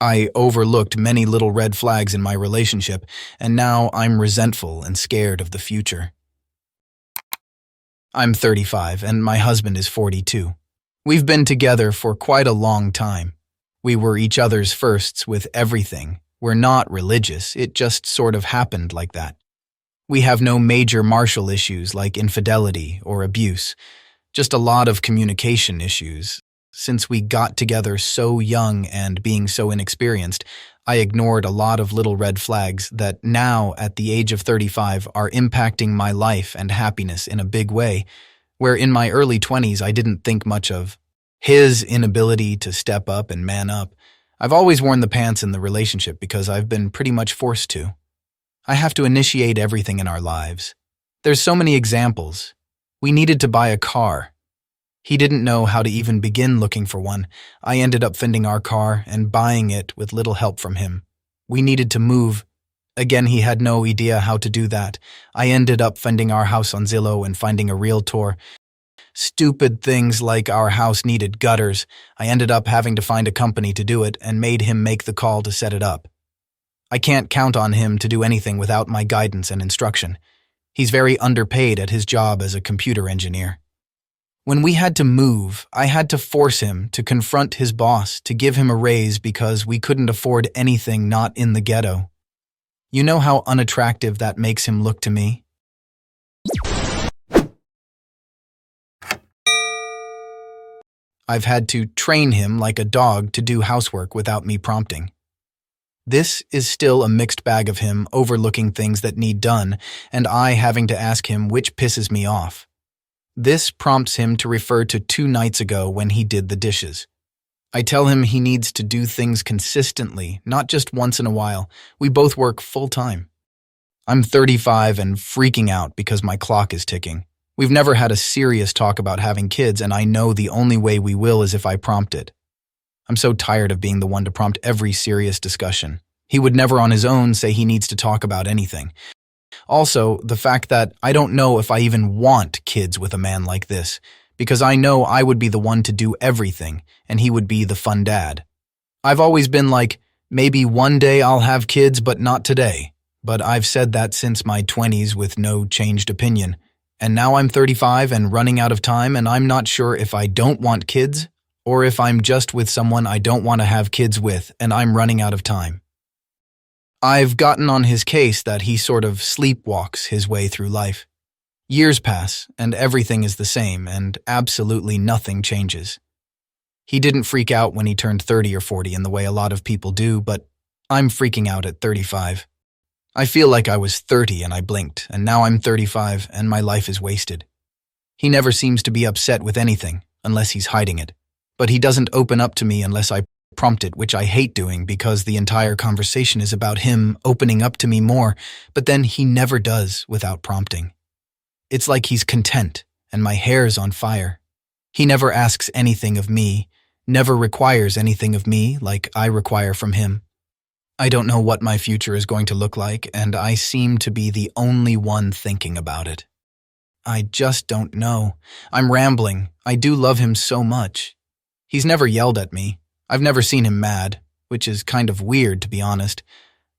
I overlooked many little red flags in my relationship, and now I'm resentful and scared of the future. I'm 35, and my husband is 42. We've been together for quite a long time. We were each other's firsts with everything. We're not religious, it just sort of happened like that. We have no major marital issues like infidelity or abuse, just a lot of communication issues. Since we got together so young and being so inexperienced, I ignored a lot of little red flags that now, at the age of 35, are impacting my life and happiness in a big way, where in my early 20s I didn't think much of. His inability to step up and man up. I've always worn the pants in the relationship because I've been pretty much forced to. I have to initiate everything in our lives. There's so many examples. We needed to buy a car. He didn't know how to even begin looking for one. I ended up finding our car and buying it with little help from him. We needed to move. Again, he had no idea how to do that. I ended up finding our house on Zillow and finding a realtor. Stupid things like our house needed gutters. I ended up having to find a company to do it and made him make the call to set it up. I can't count on him to do anything without my guidance and instruction. He's very underpaid at his job as a computer engineer. When we had to move, I had to force him to confront his boss to give him a raise because we couldn't afford anything not in the ghetto. You know how unattractive that makes him look to me? I've had to train him like a dog to do housework without me prompting. This is still a mixed bag of him overlooking things that need done and I having to ask him which pisses me off. This prompts him to refer to 2 nights ago when he did the dishes. I tell him he needs to do things consistently, not just once in a while. We both work full-time. I'm 35 and freaking out because my clock is ticking. We've never had a serious talk about having kids, and I know the only way we will is if I prompt it. I'm so tired of being the one to prompt every serious discussion. He would never on his own say he needs to talk about anything. Also, the fact that I don't know if I even want kids with a man like this, because I know I would be the one to do everything, and he would be the fun dad. I've always been like, maybe one day I'll have kids, but not today. But I've said that since my 20s with no changed opinion. And now I'm 35 and running out of time, and I'm not sure if I don't want kids, or if I'm just with someone I don't want to have kids with, and I'm running out of time. I've gotten on his case that he sort of sleepwalks his way through life. Years pass, and everything is the same, and absolutely nothing changes. He didn't freak out when he turned 30 or 40 in the way a lot of people do, but I'm freaking out at 35. I feel like I was 30 and I blinked, and now I'm 35 and my life is wasted. He never seems to be upset with anything, unless he's hiding it. But he doesn't open up to me unless I prompt it, which I hate doing because the entire conversation is about him opening up to me more, but then he never does without prompting. It's like he's content, and my hair's on fire. He never asks anything of me, never requires anything of me like I require from him. I don't know what my future is going to look like, and I seem to be the only one thinking about it. I just don't know. I'm rambling. I do love him so much. He's never yelled at me. I've never seen him mad, which is kind of weird to be honest.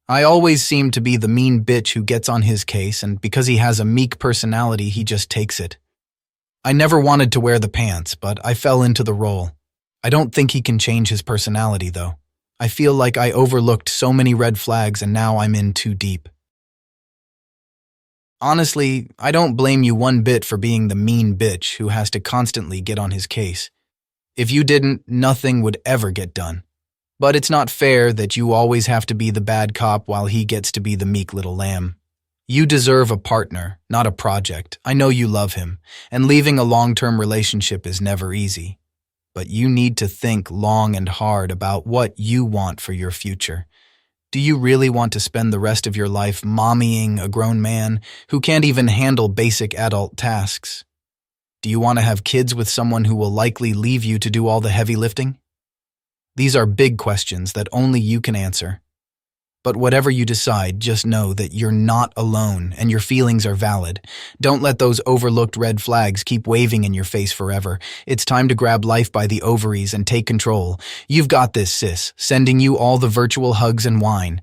I always seem to be the mean bitch who gets on his case, and because he has a meek personality, he just takes it. I never wanted to wear the pants, but I fell into the role. I don't think he can change his personality, though. I feel like I overlooked so many red flags and now I'm in too deep. Honestly, I don't blame you one bit for being the mean bitch who has to constantly get on his case. If you didn't, nothing would ever get done. But it's not fair that you always have to be the bad cop while he gets to be the meek little lamb. You deserve a partner, not a project. I know you love him, and leaving a long-term relationship is never easy. But you need to think long and hard about what you want for your future. Do you really want to spend the rest of your life mommying a grown man who can't even handle basic adult tasks? Do you want to have kids with someone who will likely leave you to do all the heavy lifting? These are big questions that only you can answer. But whatever you decide, just know that you're not alone and your feelings are valid. Don't let those overlooked red flags keep waving in your face forever. It's time to grab life by the ovaries and take control. You've got this, sis. Sending you all the virtual hugs and wine.